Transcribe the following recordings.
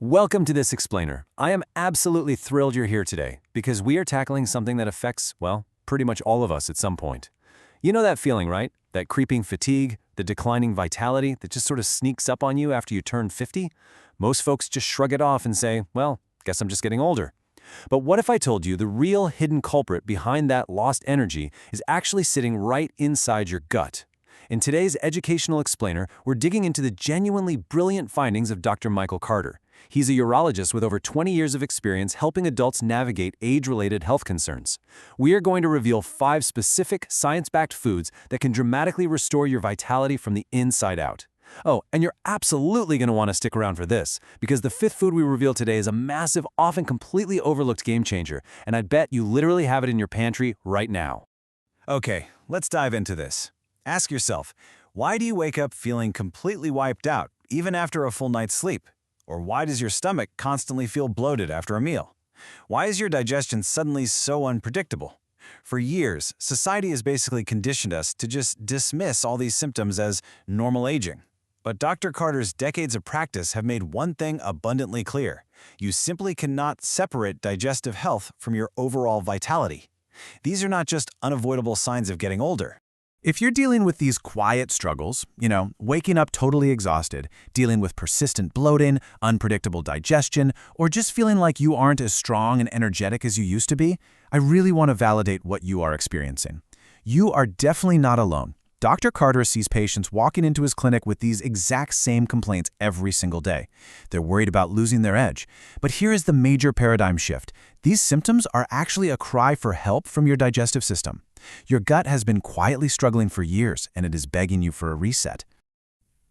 Welcome to this explainer. I am absolutely thrilled you're here today because we are tackling something that affects, well, pretty much all of us at some point. You know that feeling, right? That creeping fatigue, the declining vitality that just sort of sneaks up on you after you turn 50? Most folks just shrug it off and say, well, guess I'm just getting older. But what if I told you the real hidden culprit behind that lost energy is actually sitting right inside your gut? In today's educational explainer, we're digging into the genuinely brilliant findings of Dr. Michael Carter. He's a urologist with over 20 years of experience helping adults navigate age-related health concerns. We are going to reveal 5 specific, science-backed foods that can dramatically restore your vitality from the inside out. Oh, and you're absolutely going to want to stick around for this, because the 5th food we reveal today is a massive, often completely overlooked game changer, and I'd bet you literally have it in your pantry right now. Okay, let's dive into this. Ask yourself, why do you wake up feeling completely wiped out, even after a full night's sleep? Or why does your stomach constantly feel bloated after a meal? Why is your digestion suddenly so unpredictable? For years, society has basically conditioned us to just dismiss all these symptoms as normal aging. But Dr. Carter's decades of practice have made one thing abundantly clear. You simply cannot separate digestive health from your overall vitality. These are not just unavoidable signs of getting older. If you're dealing with these quiet struggles, waking up totally exhausted, dealing with persistent bloating, unpredictable digestion, or just feeling like you aren't as strong and energetic as you used to be, I really want to validate what you are experiencing. You are definitely not alone. Dr. Carter sees patients walking into his clinic with these exact same complaints every single day. They're worried about losing their edge. But here is the major paradigm shift. These symptoms are actually a cry for help from your digestive system. Your gut has been quietly struggling for years, and it is begging you for a reset.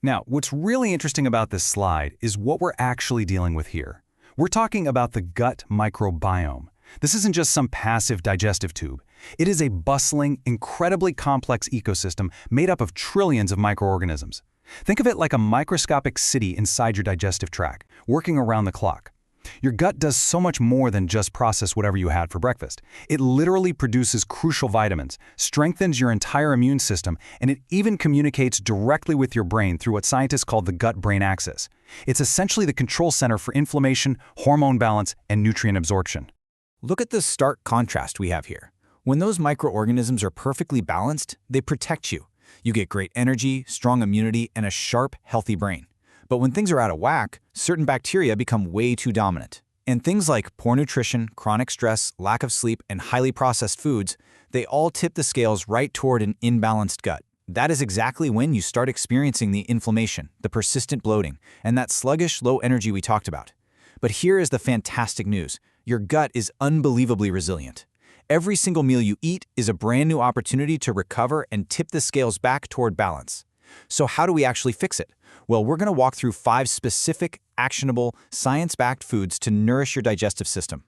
Now, what's really interesting about this slide is what we're actually dealing with here. We're talking about the gut microbiome. This isn't just some passive digestive tube. It is a bustling, incredibly complex ecosystem made up of trillions of microorganisms. Think of it like a microscopic city inside your digestive tract, working around the clock. Your gut does so much more than just process whatever you had for breakfast. It literally produces crucial vitamins, strengthens your entire immune system, and it even communicates directly with your brain through what scientists call the gut-brain axis. It's essentially the control center for inflammation, hormone balance, and nutrient absorption. Look at the stark contrast we have here. When those microorganisms are perfectly balanced, they protect you. You get great energy, strong immunity, and a sharp, healthy brain. But when things are out of whack, certain bacteria become way too dominant. And things like poor nutrition, chronic stress, lack of sleep, and highly processed foods, they all tip the scales right toward an imbalanced gut. That is exactly when you start experiencing the inflammation, the persistent bloating, and that sluggish, low energy we talked about. But here is the fantastic news. Your gut is unbelievably resilient. Every single meal you eat is a brand new opportunity to recover and tip the scales back toward balance. So how do we actually fix it? Well, we're going to walk through 5 specific, actionable, science-backed foods to nourish your digestive system.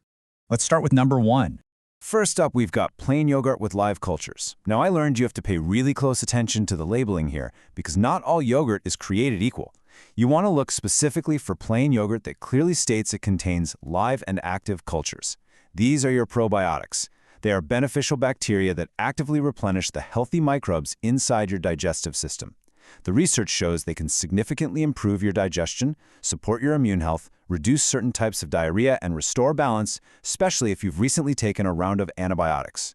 Let's start with number 1. First up, we've got plain yogurt with live cultures. Now, I learned you have to pay really close attention to the labeling here because not all yogurt is created equal. You want to look specifically for plain yogurt that clearly states it contains live and active cultures. These are your probiotics. They are beneficial bacteria that actively replenish the healthy microbes inside your digestive system. The research shows they can significantly improve your digestion, support your immune health, reduce certain types of diarrhea, and restore balance, especially if you've recently taken a round of antibiotics.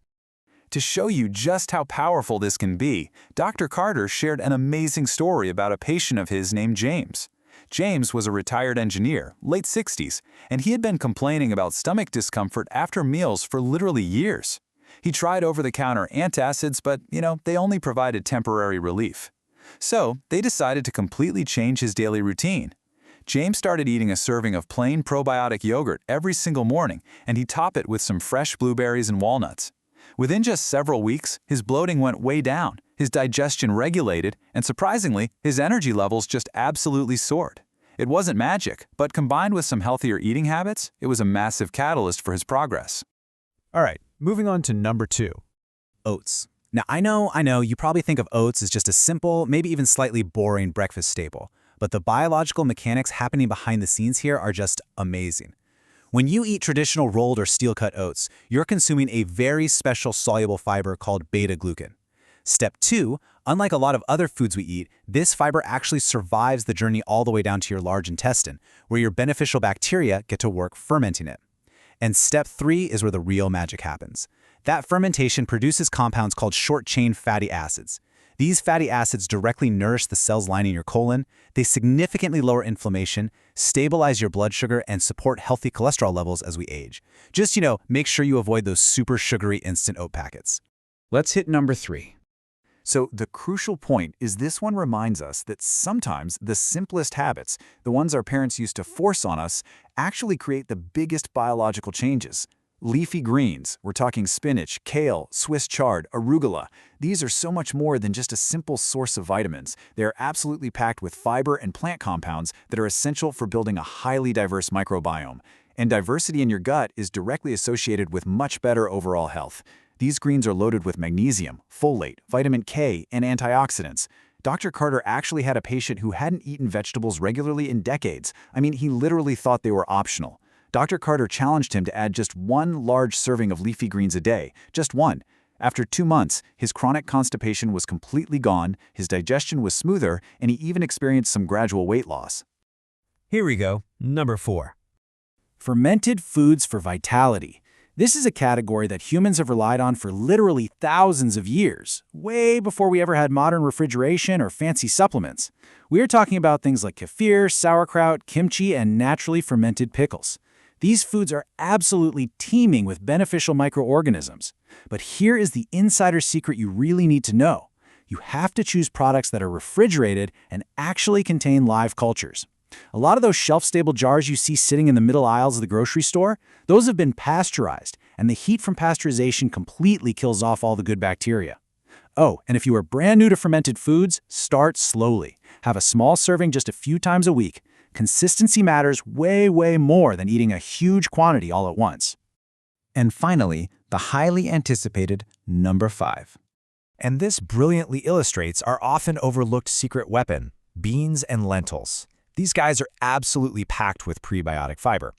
To show you just how powerful this can be, Dr. Carter shared an amazing story about a patient of his named James. James was a retired engineer, late 60s, and he had been complaining about stomach discomfort after meals for literally years. He tried over-the-counter antacids, but, they only provided temporary relief. So, they decided to completely change his daily routine. James started eating a serving of plain probiotic yogurt every single morning, and he topped it with some fresh blueberries and walnuts. Within just several weeks, his bloating went way down, his digestion regulated, and surprisingly, his energy levels just absolutely soared. It wasn't magic, but combined with some healthier eating habits, it was a massive catalyst for his progress. All right, moving on to number 2. Oats. Now, I know, you probably think of oats as just a simple, maybe even slightly boring breakfast staple, but the biological mechanics happening behind the scenes here are just amazing. When you eat traditional rolled or steel-cut oats, you're consuming a very special soluble fiber called beta-glucan. Step 2, Unlike a lot of other foods we eat, this fiber actually survives the journey all the way down to your large intestine, where your beneficial bacteria get to work fermenting it. And step 3 is where the real magic happens. That fermentation produces compounds called short-chain fatty acids. These fatty acids directly nourish the cells lining your colon, they significantly lower inflammation, stabilize your blood sugar, and support healthy cholesterol levels as we age. Just, make sure you avoid those super sugary instant oat packets. Let's hit number 3. So the crucial point is this one reminds us that sometimes the simplest habits, the ones our parents used to force on us, actually create the biggest biological changes. Leafy greens, we're talking spinach, kale, Swiss chard, arugula. These are so much more than just a simple source of vitamins. They are absolutely packed with fiber and plant compounds that are essential for building a highly diverse microbiome. And diversity in your gut is directly associated with much better overall health. These greens are loaded with magnesium, folate, vitamin K, and antioxidants. Dr. Carter actually had a patient who hadn't eaten vegetables regularly in decades. I mean, he literally thought they were optional. Dr. Carter challenged him to add just one large serving of leafy greens a day, just one. After 2 months, his chronic constipation was completely gone, his digestion was smoother, and he even experienced some gradual weight loss. Here we go, number 4. Fermented foods for vitality. This is a category that humans have relied on for literally thousands of years, way before we ever had modern refrigeration or fancy supplements. We are talking about things like kefir, sauerkraut, kimchi, and naturally fermented pickles. These foods are absolutely teeming with beneficial microorganisms. But here is the insider secret you really need to know. You have to choose products that are refrigerated and actually contain live cultures. A lot of those shelf-stable jars you see sitting in the middle aisles of the grocery store, those have been pasteurized, and the heat from pasteurization completely kills off all the good bacteria. Oh, and if you are brand new to fermented foods, start slowly. Have a small serving just a few times a week. Consistency matters way, way more than eating a huge quantity all at once. And finally, the highly anticipated number 5. And this brilliantly illustrates our often overlooked secret weapon, beans and lentils. These guys are absolutely packed with prebiotic fiber.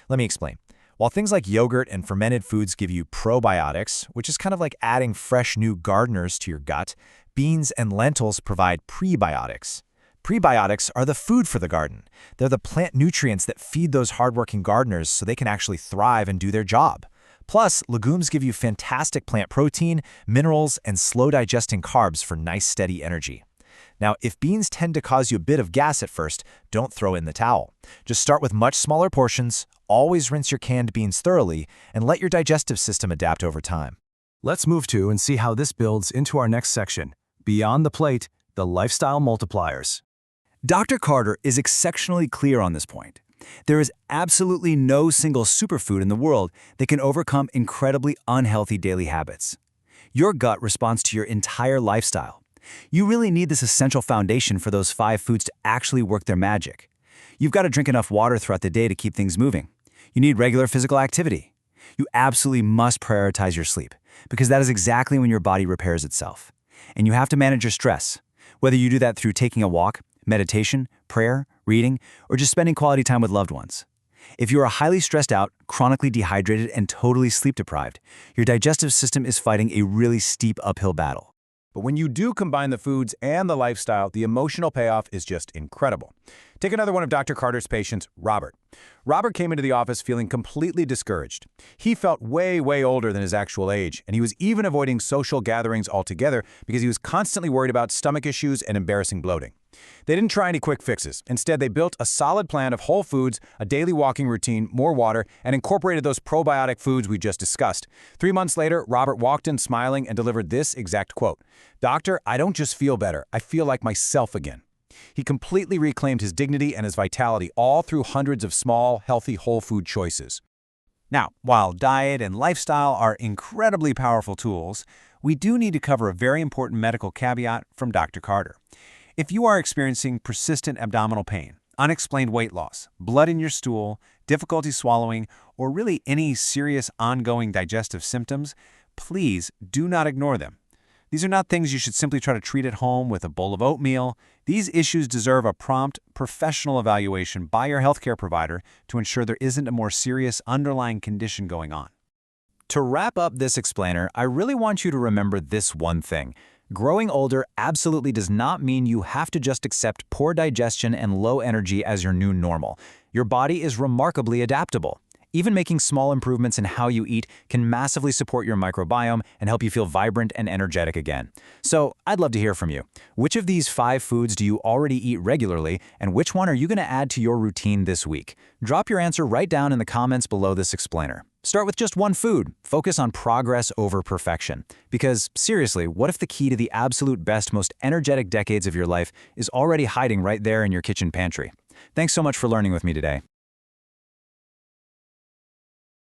Let me explain. While things like yogurt and fermented foods give you probiotics, which is kind of like adding fresh new gardeners to your gut, beans and lentils provide prebiotics. Prebiotics are the food for the garden. They're the plant nutrients that feed those hardworking gardeners so they can actually thrive and do their job. Plus, legumes give you fantastic plant protein, minerals, and slow-digesting carbs for nice, steady energy. Now, if beans tend to cause you a bit of gas at first, don't throw in the towel. Just start with much smaller portions, always rinse your canned beans thoroughly, and let your digestive system adapt over time. Let's move to and see how this builds into our next section, Beyond the Plate, the Lifestyle Multipliers. Dr. Carter is exceptionally clear on this point. There is absolutely no single superfood in the world that can overcome incredibly unhealthy daily habits. Your gut responds to your entire lifestyle. You really need this essential foundation for those 5 foods to actually work their magic. You've got to drink enough water throughout the day to keep things moving. You need regular physical activity. You absolutely must prioritize your sleep, because that is exactly when your body repairs itself. And you have to manage your stress, whether you do that through taking a walk, meditation, prayer, reading, or just spending quality time with loved ones. If you are highly stressed out, chronically dehydrated, and totally sleep deprived, your digestive system is fighting a really steep uphill battle. But when you do combine the foods and the lifestyle, the emotional payoff is just incredible. Take another one of Dr. Carter's patients, Robert. Robert came into the office feeling completely discouraged. He felt way, way older than his actual age, and he was even avoiding social gatherings altogether because he was constantly worried about stomach issues and embarrassing bloating. They didn't try any quick fixes. Instead, they built a solid plan of whole foods, a daily walking routine, more water, and incorporated those probiotic foods we just discussed. 3 months later, Robert walked in smiling and delivered this exact quote: "Doctor, I don't just feel better, I feel like myself again." He completely reclaimed his dignity and his vitality, all through hundreds of small, healthy, whole food choices. Now, while diet and lifestyle are incredibly powerful tools, we do need to cover a very important medical caveat from Dr. Carter. If you are experiencing persistent abdominal pain, unexplained weight loss, blood in your stool, difficulty swallowing, or really any serious ongoing digestive symptoms, please do not ignore them. These are not things you should simply try to treat at home with a bowl of oatmeal. These issues deserve a prompt, professional evaluation by your healthcare provider to ensure there isn't a more serious underlying condition going on. To wrap up this explainer, I really want you to remember this one thing. Growing older absolutely does not mean you have to just accept poor digestion and low energy as your new normal. Your body is remarkably adaptable. Even making small improvements in how you eat can massively support your microbiome and help you feel vibrant and energetic again. So, I'd love to hear from you. Which of these 5 foods do you already eat regularly, and which one are you going to add to your routine this week? Drop your answer right down in the comments below this explainer. Start with just one food. Focus on progress over perfection. Because, seriously, what if the key to the absolute best, most energetic decades of your life is already hiding right there in your kitchen pantry? Thanks so much for learning with me today.